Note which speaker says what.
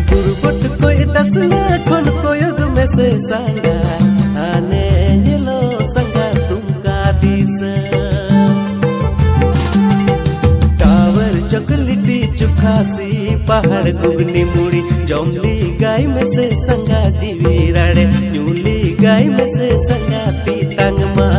Speaker 1: Kurubot koy dasna kon koyog में से संगा आने लो संगा तुमका दिसा टावर चॉकलेटी चुखासी पहाड़ गुगनी मुड़ी जमली गाय में से संगा जीवी राड़े न्यूली गाय में से संगा तीतांग मा